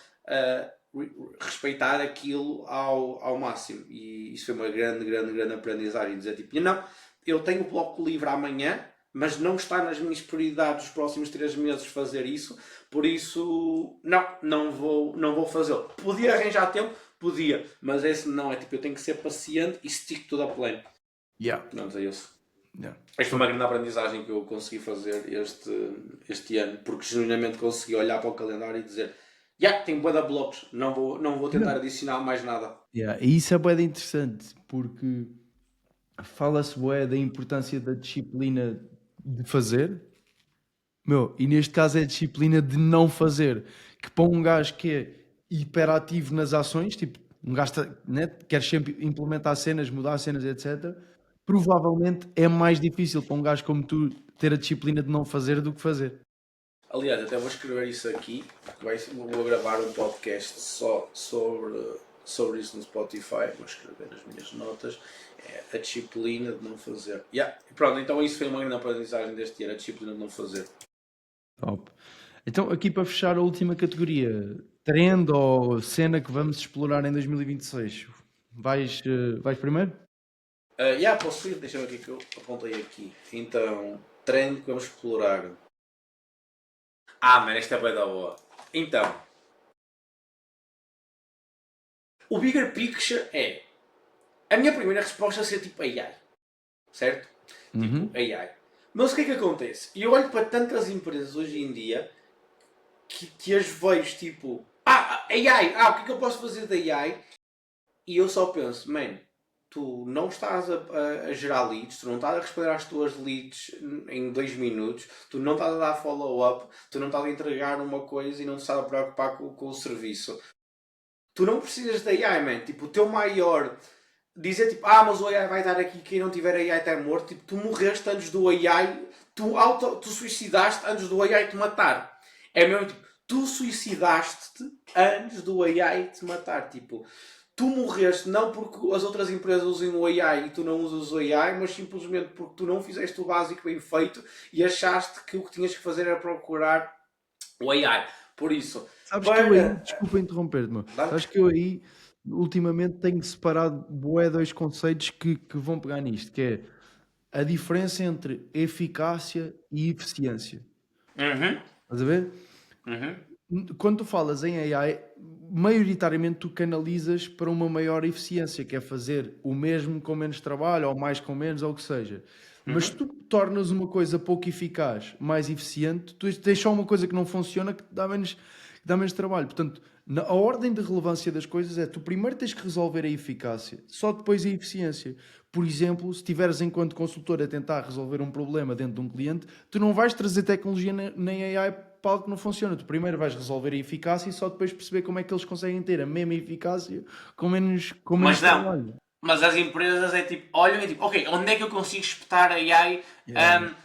respeitar aquilo ao máximo. E isso foi uma grande aprendizagem, dizer tipo, não, eu tenho o bloco livre amanhã, mas não está nas minhas prioridades dos próximos 3 meses fazer isso, por isso não vou fazê-lo. Podia arranjar tempo? Podia, mas esse não, é tipo, eu tenho que ser paciente e stick to the plan. Yeah. Pronto, é isso. Yeah. Esta foi uma grande aprendizagem que eu consegui fazer este ano, porque genuinamente consegui olhar para o calendário e dizer tenho bué de blocos, não vou tentar adicionar mais nada. Yeah. E isso é bué de interessante, porque fala-se bué da importância da disciplina de fazer, e neste caso é a disciplina de não fazer, que para um gajo que é hiperativo nas ações, tipo, um gajo né, quer sempre implementar cenas, mudar cenas, etc., provavelmente é mais difícil para um gajo como tu ter a disciplina de não fazer do que fazer. Aliás, até vou escrever isso aqui, porque vou gravar um podcast só sobre isso no Spotify, vou escrever nas minhas notas, a disciplina de não fazer. Pronto, então isso foi uma grande aprendizagem deste ano, a disciplina de não fazer. Top. Então, aqui para fechar a última categoria, trend ou cena que vamos explorar em 2026. Vais primeiro? Posso ir? Deixa eu ver o que eu apontei aqui. Então, trend que vamos explorar. Mano, esta é bem da boa. Então, o bigger picture é... A minha primeira resposta é ser tipo AI. Certo? Tipo AI. Mas o que é que acontece? Eu olho para tantas empresas hoje em dia que as vejo tipo... AI! O que é que eu posso fazer da AI? E eu só penso, man, tu não estás a gerar leads, tu não estás a responder às tuas leads em 2 minutos, tu não estás a dar follow-up, tu não estás a entregar uma coisa e não te estás a preocupar com o serviço. Tu não precisas de AI, man. Tipo, o teu maior... Dizer tipo, mas o AI vai dar aqui, quem não tiver AI está morto. Tipo, tu morreste antes do AI, tu suicidaste antes do AI te matar. É mesmo tipo, tu suicidaste-te antes do AI te matar. Tipo, tu morreste não porque as outras empresas usem o AI e tu não usas o AI, mas simplesmente porque tu não fizeste o básico bem feito e achaste que o que tinhas que fazer era procurar o AI. Por isso, Sabes que eu aí, para... desculpa interromper-te, meu. Sabes que eu aí, ultimamente, tenho separado bué dois conceitos que vão pegar nisto, que é a diferença entre eficácia e eficiência. Uhum, Estás a ver? uhum, Quando tu falas em AI, maioritariamente tu canalizas para uma maior eficiência, que é fazer o mesmo com menos trabalho, ou mais com menos, ou o que seja. Mas se uhum. tu tornas uma coisa pouco eficaz mais eficiente, tu tens só uma coisa que não funciona que te dá menos trabalho. Portanto, a ordem de relevância das coisas é tu primeiro tens que resolver a eficácia, só depois a eficiência. Por exemplo, se estiveres enquanto consultor a tentar resolver um problema dentro de um cliente, tu não vais trazer tecnologia nem AI para algo que não funciona. Tu primeiro vais resolver a eficácia e só depois perceber como é que eles conseguem ter a mesma eficácia com menos Mas não. trabalho. Mas as empresas é tipo, olham e tipo, ok, onde é que eu consigo espetar a AI Yeah.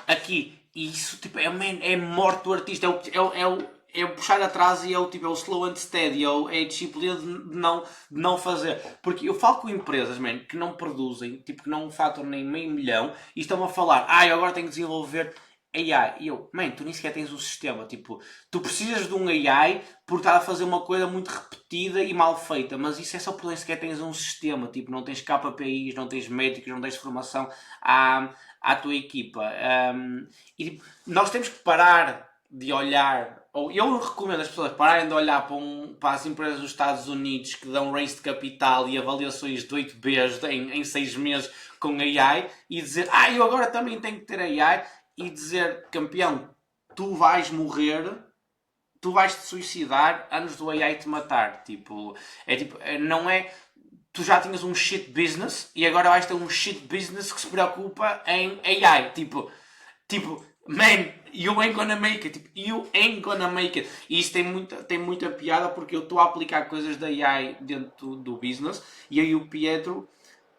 aqui? E isso tipo, é morte do artista, é o puxar atrás e é o, tipo, é o slow and steady, é a disciplina de não fazer. Porque eu falo com empresas, man, que não produzem, tipo, que não faturam nem meio milhão e estão a falar, eu agora tenho que desenvolver AI. E eu, man, tu nem sequer tens o sistema. Tipo, tu precisas de um AI por estar a fazer uma coisa muito repetida e mal feita, mas isso é só porque nem sequer tens um sistema. Tipo, não tens KPIs, não tens métricas, não tens formação à tua equipa. E tipo, nós temos que parar de olhar, ou eu recomendo as pessoas pararem de olhar para as empresas dos Estados Unidos que dão raise de capital e avaliações de 8Bs em 6 meses com AI e dizer, eu agora também tenho que ter AI e dizer, campeão, tu vais morrer, tu vais te suicidar antes do AI te matar. Tipo, não é. Tu já tinhas um shit business e agora vais ter um shit business que se preocupa em AI. Tipo, man, you ain't gonna make it. Tipo, you ain't gonna make it. E isso tem muita piada porque eu estou a aplicar coisas da AI dentro do business e aí o Pietro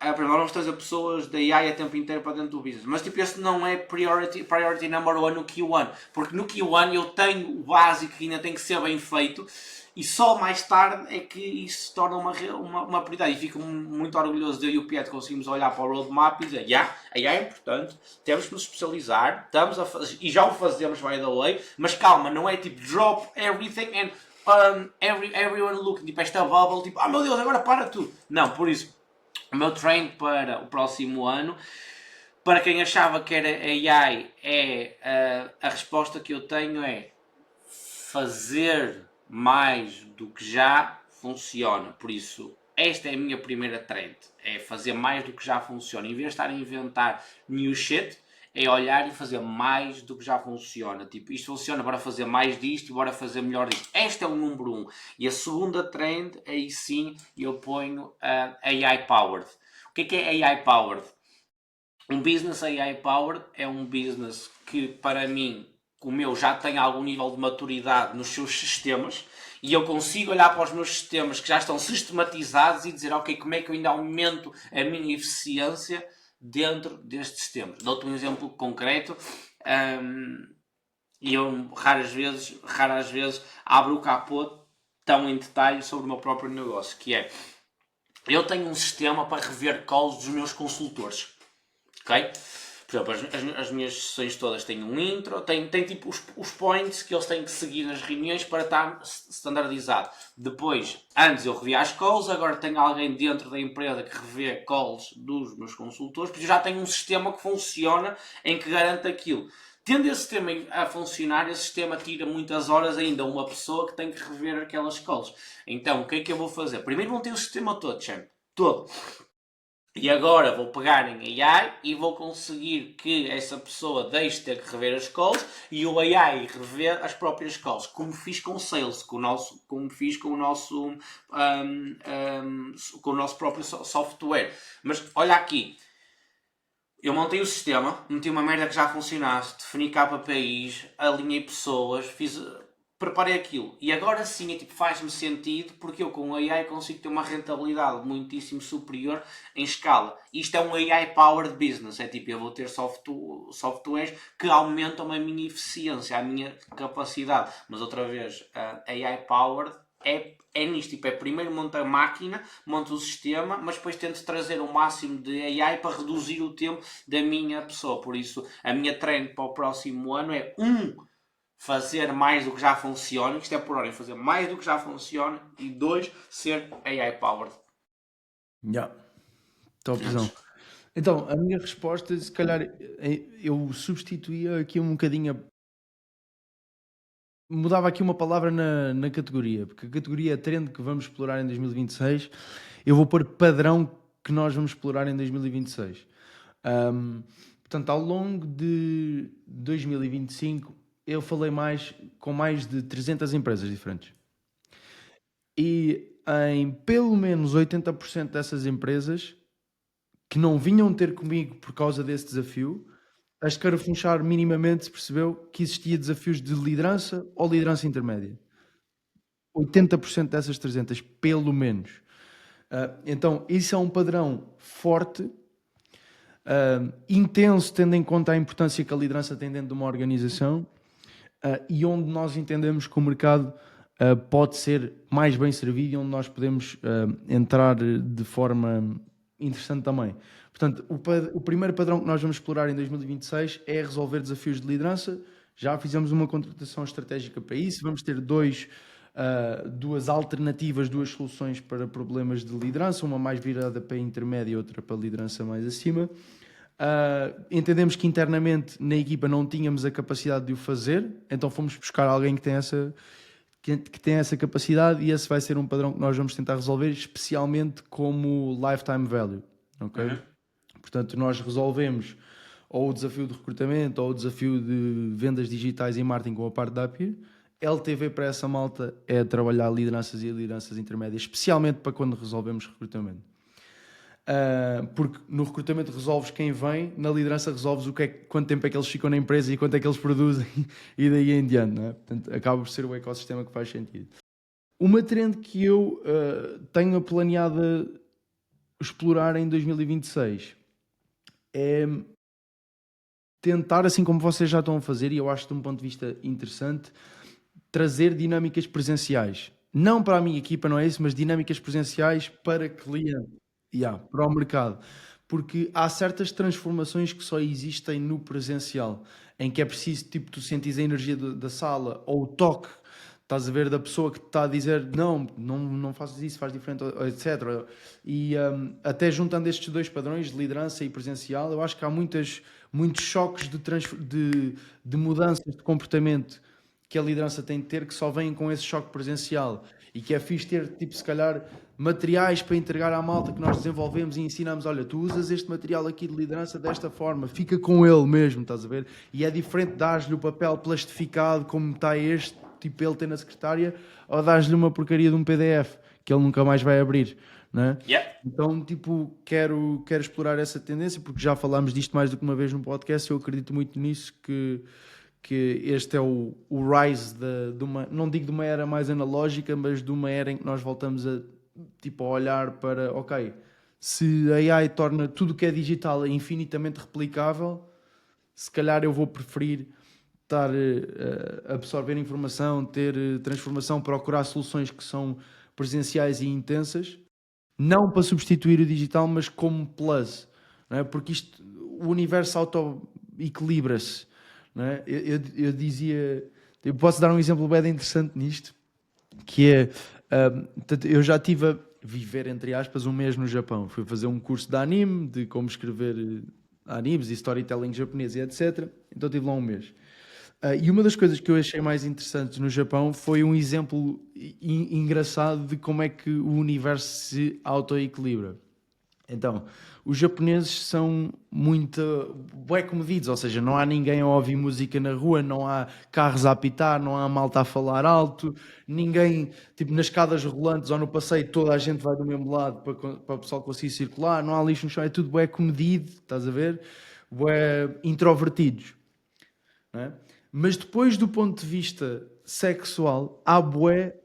primeiro vamos trazer pessoas da AI a tempo inteiro para dentro do business. Mas tipo, esse não é priority number one no Q1. Porque no Q1 eu tenho o básico que ainda tem que ser bem feito e só mais tarde é que isso se torna uma prioridade. E fico muito orgulhoso de eu e o Pietro conseguimos olhar para o roadmap e dizer, a AI é importante, temos que nos especializar, estamos a fazer, e já o fazemos, by the way, mas calma, não é tipo drop everything and everyone looking, tipo esta bubble, tipo, meu Deus, agora para tudo. Não, por isso, o meu train para o próximo ano, para quem achava que era AI, a resposta que eu tenho é fazer mais do que já funciona. Por isso, esta é a minha primeira trend. É fazer mais do que já funciona. Em vez de estar a inventar new shit, é olhar e fazer mais do que já funciona. Tipo, isto funciona, bora fazer mais disto e bora fazer melhor disto. Este é o número 1. E a segunda trend, aí sim, eu ponho AI Powered. O que é AI Powered? Um business AI Powered é um business que, para mim, o meu já tem algum nível de maturidade nos seus sistemas e eu consigo olhar para os meus sistemas que já estão sistematizados e dizer, ok, como é que eu ainda aumento a minha eficiência dentro destes sistemas. Dou-te um exemplo concreto. E eu raras vezes abro o capô tão em detalhe sobre o meu próprio negócio, que é, eu tenho um sistema para rever calls dos meus consultores, ok? Por exemplo, as minhas sessões todas têm um intro, tem tipo os points que eles têm que seguir nas reuniões para estar standardizado. Depois, antes eu revia as calls, agora tenho alguém dentro da empresa que revê calls dos meus consultores, porque eu já tenho um sistema que funciona em que garante aquilo. Tendo esse sistema a funcionar, esse sistema tira muitas horas ainda a uma pessoa que tem que rever aquelas calls. Então, o que é que eu vou fazer? Primeiro vão ter o sistema todo, champ. Todo. E agora vou pegar em AI e vou conseguir que essa pessoa deixe de ter que rever as calls e o AI rever as próprias calls, como fiz com o Sales, como fiz com o nosso, com o nosso próprio software. Mas olha aqui, eu montei o sistema, meti uma merda que já funcionasse, defini KPIs, alinhei pessoas, preparei aquilo. E agora sim, faz-me sentido porque eu com o AI consigo ter uma rentabilidade muitíssimo superior em escala. Isto é um AI-powered business. Eu vou ter softwares que aumentam a minha eficiência, a minha capacidade. Mas outra vez, AI-powered é nisto, tipo, é primeiro monta a máquina, monta o sistema, mas depois tento trazer o máximo de AI para reduzir o tempo da minha pessoa. Por isso, a minha trend para o próximo ano é fazer mais do que já funciona, isto é por ordem, fazer mais do que já funciona, e 2, ser AI powered. Yeah. Topzão. Então, a minha resposta, se calhar, eu substituía aqui um bocadinho, mudava aqui uma palavra na categoria, porque a categoria trend que vamos explorar em 2026, eu vou pôr padrão que nós vamos explorar em 2026. Portanto, ao longo de 2025, eu falei com mais de 300 empresas diferentes. E em pelo menos 80% dessas empresas que não vinham ter comigo por causa desse desafio, a escarafunchar minimamente se percebeu que existia desafios de liderança ou liderança intermédia. 80% dessas 300, pelo menos. Então, isso é um padrão forte, intenso, tendo em conta a importância que a liderança tem dentro de uma organização, e onde nós entendemos que o mercado pode ser mais bem servido e onde nós podemos entrar de forma interessante também. Portanto, o primeiro padrão que nós vamos explorar em 2026 é resolver desafios de liderança. Já fizemos uma contratação estratégica para isso. Vamos ter duas alternativas, duas soluções para problemas de liderança, uma mais virada para intermédia e outra para liderança mais acima. Entendemos que internamente na equipa não tínhamos a capacidade de o fazer, então fomos buscar alguém que tem essa capacidade, e esse vai ser um padrão que nós vamos tentar resolver, especialmente como lifetime value. Okay? Portanto, nós resolvemos ou o desafio de recrutamento ou o desafio de vendas digitais e marketing com a parte da Appear. LTV para essa malta é trabalhar lideranças e lideranças intermédias, especialmente para quando resolvemos recrutamento. Porque no recrutamento resolves quem vem, na liderança resolves quanto tempo é que eles ficam na empresa e quanto é que eles produzem e daí em diante, não é? Portanto, acaba por ser o ecossistema que faz sentido. Uma trend que eu tenho planeado explorar em 2026 é tentar, assim como vocês já estão a fazer, e eu acho de um ponto de vista interessante, trazer dinâmicas presenciais. Não para a minha equipa, não é isso, mas dinâmicas presenciais para cliente, para o mercado. Porque há certas transformações que só existem no presencial, em que é preciso, tipo, tu sentes a energia da sala, ou o toque, estás a ver, da pessoa que te está a dizer não faças isso, faz diferente, etc. E até juntando estes dois padrões de liderança e presencial, eu acho que há muitos choques de mudanças de comportamento que a liderança tem de ter, que só vêm com esse choque presencial, e que é fixe ter, tipo, se calhar, materiais para entregar à malta que nós desenvolvemos e ensinamos. Olha, tu usas este material aqui de liderança desta forma, fica com ele mesmo, estás a ver? E é diferente dar-lhe o papel plastificado como está este, tipo ele tem na secretária, ou dar-lhe uma porcaria de um PDF que ele nunca mais vai abrir, não é? Então, tipo, quero explorar essa tendência, porque já falámos disto mais do que uma vez no podcast. Eu acredito muito nisso, que este é o rise de uma, não digo de uma era mais analógica, mas de uma era em que nós voltamos a olhar para, ok, se a AI torna tudo o que é digital infinitamente replicável, se calhar eu vou preferir estar a absorver informação, ter transformação, procurar soluções que são presenciais e intensas, não para substituir o digital, mas como plus, não é? Porque o universo auto-equilibra-se. Não é? Eu dizia, eu posso dar um exemplo bem interessante nisto, que é, eu já estive a viver, entre aspas, um mês no Japão. Fui fazer um curso de anime, de como escrever animes e storytelling japonês e etc. Então estive lá um mês. E uma das coisas que eu achei mais interessantes no Japão foi um exemplo engraçado de como é que o universo se auto-equilibra. Então, os japoneses são muito bué comedidos, ou seja, não há ninguém a ouvir música na rua, não há carros a apitar, não há malta a falar alto, ninguém, tipo, nas escadas rolantes ou no passeio, toda a gente vai do mesmo lado para o pessoal conseguir circular, não há lixo no chão, é tudo bué comedido, estás a ver? Bué introvertidos, não é? Mas depois, do ponto de vista sexual, há bué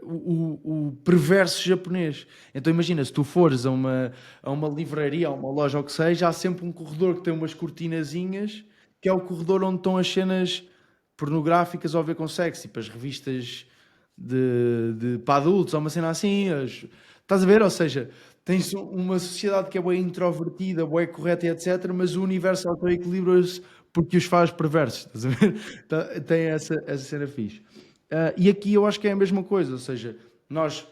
o perverso japonês. Então imagina, se tu fores a uma livraria, a uma loja, ou o que seja, há sempre um corredor que tem umas cortinazinhas, que é o corredor onde estão as cenas pornográficas ou a ver com sexo, tipo as revistas para adultos, ou uma cena assim. Estás a ver? Ou seja, tens uma sociedade que é bem introvertida, bem correta e etc., mas o universo auto-equilibra-se porque os faz perversos. Estás a ver? Tem essa cena fixe. E aqui eu acho que é a mesma coisa, ou seja, nós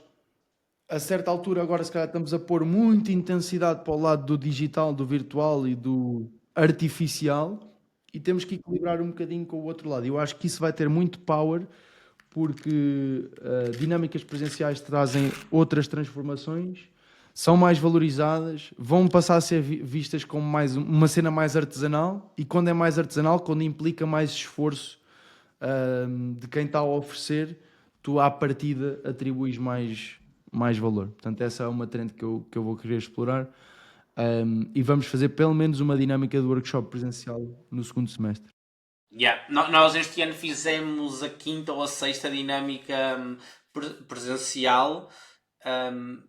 a certa altura agora se calhar estamos a pôr muita intensidade para o lado do digital, do virtual e do artificial e temos que equilibrar um bocadinho com o outro lado. Eu acho que isso vai ter muito power porque dinâmicas presenciais trazem outras transformações, são mais valorizadas, vão passar a ser vistas como mais uma cena mais artesanal e quando é mais artesanal, quando implica mais esforço de quem está a oferecer, tu à partida atribuis mais valor. Portanto, essa é uma trend que eu vou querer explorar. E vamos fazer pelo menos uma dinâmica do workshop presencial no segundo semestre. Yeah. Nós este ano fizemos a quinta ou a sexta dinâmica presencial. Um,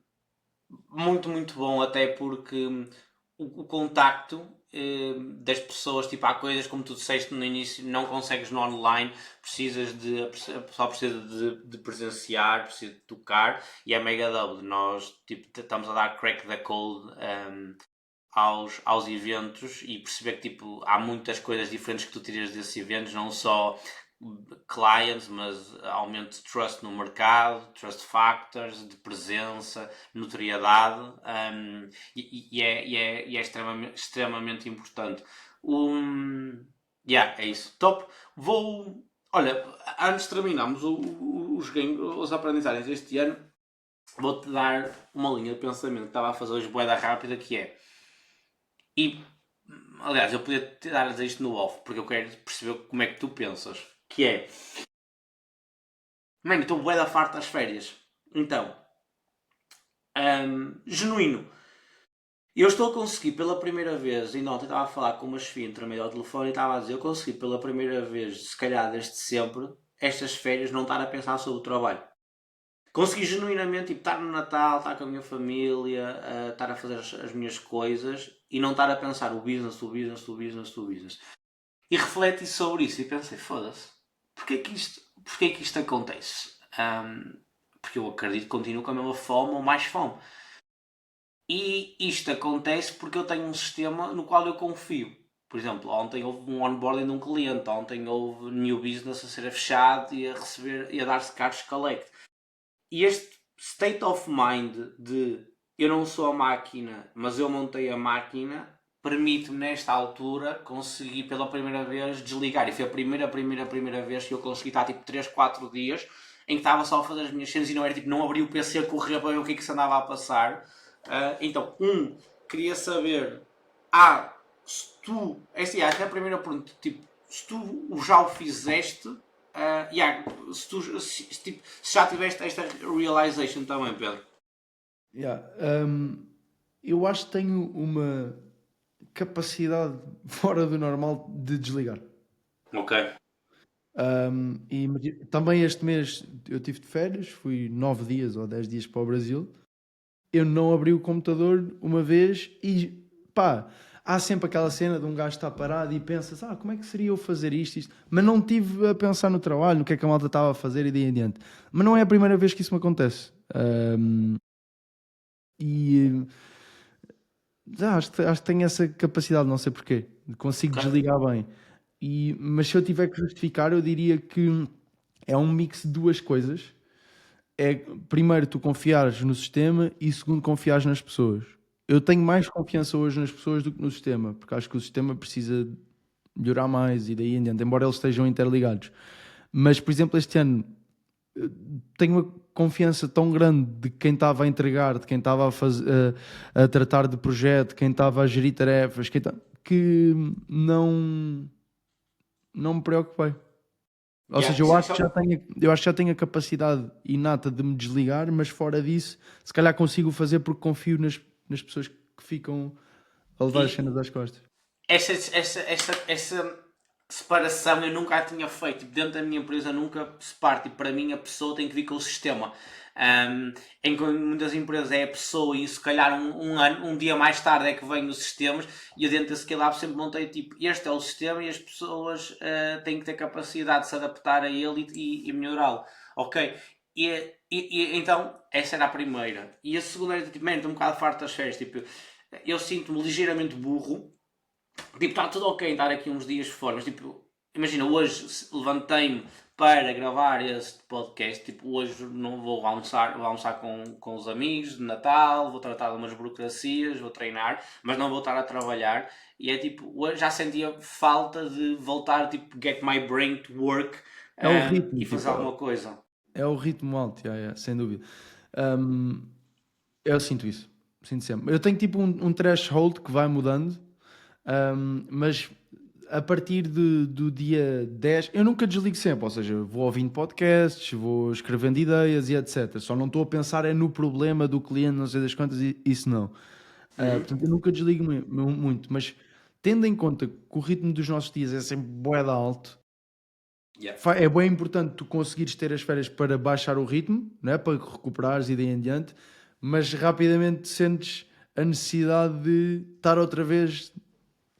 muito, muito bom, até porque o contacto das pessoas, tipo, há coisas como tu disseste no início, não consegues no online, a pessoa precisa de presenciar, precisa de tocar, e é mega double. Nós tipo, estamos a dar crack the code aos eventos e perceber que tipo, há muitas coisas diferentes que tu tiras desses eventos, não só clients, mas aumento de trust no mercado, trust factors, de presença, notoriedade, e é extremamente importante. É isso. Top. Olha, antes de terminarmos os aprendizagens deste ano, vou-te dar uma linha de pensamento que estava a fazer hoje boeda rápida, que é... E, aliás, eu podia te dar isto no off, porque eu quero perceber como é que tu pensas. Que é... Mano, estou bué da farta das férias. Então, genuíno. Eu estou a conseguir pela primeira vez, e ontem estava a falar com uma chefia entre meio ao telefone e estava a dizer, eu consegui pela primeira vez, se calhar desde sempre, estas férias não estar a pensar sobre o trabalho. Consegui genuinamente tipo, estar no Natal, estar com a minha família, estar a fazer as minhas coisas e não estar a pensar o business, o business, o business, o business. E refleti sobre isso e pensei, foda-se, porquê que isto acontece? Porque eu acredito que continuo com a mesma fome ou mais fome. E isto acontece porque eu tenho um sistema no qual eu confio. Por exemplo, ontem houve um onboarding de um cliente, ontem houve new business a ser fechado e a receber e a dar-se cards collect. E este state of mind de eu não sou a máquina, mas eu montei a máquina, permite-me nesta altura conseguir pela primeira vez desligar. E foi a primeira vez que eu consegui estar tipo 3, 4 dias em que estava só a fazer as minhas cenas e não era tipo, não abri o PC a correr para ver o que é que se andava a passar. Então, queria saber, se tu, esta é a primeira pergunta, tipo, se tu já o fizeste, se já tiveste esta realization também, Pedro. Yeah. Eu acho que tenho uma capacidade fora do normal de desligar. Ok. Também este mês eu tive de férias, fui 9 dias ou 10 dias para o Brasil. Eu não abri o computador uma vez e pá, há sempre aquela cena de um gajo estar parado e pensas, como é que seria eu fazer isto? Mas não tive a pensar no trabalho, no que é que a malta estava a fazer e daí em diante. Mas não é a primeira vez que isso me acontece. E acho que tenho essa capacidade, não sei porquê, consigo Ok. desligar bem. Mas se eu tiver que justificar, eu diria que é um mix de duas coisas. É primeiro tu confiares no sistema e segundo confiares nas pessoas. Eu tenho mais confiança hoje nas pessoas do que no sistema, porque acho que o sistema precisa melhorar mais e daí em diante, embora eles estejam interligados. Mas, por exemplo, este ano tenho uma confiança tão grande de quem estava a entregar, de quem estava a tratar de projeto, quem estava a gerir tarefas, que não me preocupei. Ou seja, eu acho que já tenho a capacidade inata de me desligar, mas fora disso, se calhar consigo fazer porque confio nas pessoas que ficam a levar as E cenas às costas. essa separação eu nunca a tinha feito. Tipo, dentro da minha empresa nunca se parte. E para mim a pessoa tem que vir com o sistema. Em muitas empresas é a pessoa e se calhar um dia mais tarde é que vêm os sistemas e eu dentro da Scale-Up sempre montei tipo, este é o sistema e as pessoas têm que ter capacidade de se adaptar a ele e melhorá-lo. Ok? Então, essa era a primeira. E a segunda era, tipo, man, estou um bocado farto das férias. Tipo, eu sinto-me ligeiramente burro. Tipo, está tudo ok estar aqui uns dias fora, mas tipo, imagina, hoje levantei-me para gravar este podcast. Tipo, hoje não vou almoçar com os amigos de Natal, vou tratar de umas burocracias, vou treinar, mas não vou estar a trabalhar. E é tipo, hoje já sentia falta de voltar, tipo, get my brain to work, É o ritmo, e fazer tipo, alguma coisa. é o ritmo alto, sem dúvida. Hum, eu sinto isso, sinto sempre. Eu tenho tipo um threshold que vai mudando, mas a partir do dia 10 eu nunca desligo sempre, ou seja, vou ouvindo podcasts, vou escrevendo ideias e etc. Só não estou a pensar é no problema do cliente, não sei das quantas, isso não. Portanto, eu nunca desligo muito, mas tendo em conta que o ritmo dos nossos dias é sempre bué de alto, Yeah. é bem importante tu conseguires ter as férias para baixar o ritmo, né? Para recuperares e daí em diante, mas rapidamente sentes a necessidade de estar outra vez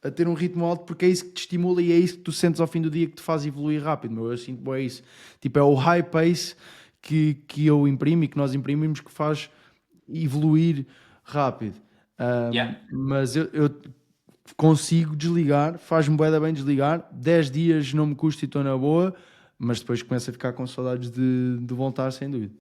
a ter um ritmo alto porque é isso que te estimula e é isso que tu sentes ao fim do dia que te faz evoluir rápido, meu. Eu sinto bem isso. Tipo, é o high pace que eu imprimo e que nós imprimimos que faz evoluir rápido. Yeah. Mas eu consigo desligar, faz-me bué da bem desligar. 10 dias não me custa e estou na boa, mas depois começo a ficar com saudades de voltar, sem dúvida.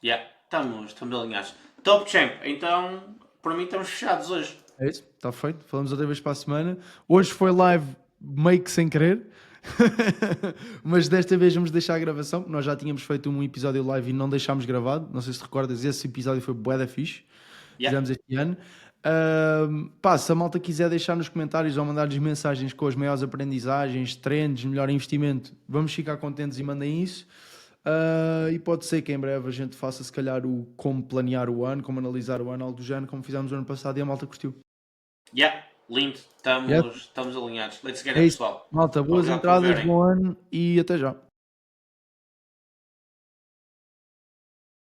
Yeah. Estamos alinhados. Top Champ, então, para mim estamos fechados hoje. É isso, está feito. Falamos outra vez para a semana. Hoje foi live meio que sem querer, mas desta vez vamos deixar a gravação. Nós já tínhamos feito um episódio live e não deixámos gravado. Não sei se te recordas, esse episódio foi bué da fixe. Yeah. Fizemos este ano. Pá, se a malta quiser deixar nos comentários ou mandar-lhes mensagens com as maiores aprendizagens, trends, melhor investimento, vamos ficar contentes e mandem isso. E pode ser que em breve a gente faça se calhar o como planear o ano, como analisar o ano, algo do género, como fizemos o ano passado e a malta curtiu. Yeah, lindo. Yep. Estamos alinhados. Let's get É it, isso, pessoal. malta, boas Obrigado por entradas, verem. bom ano e até já.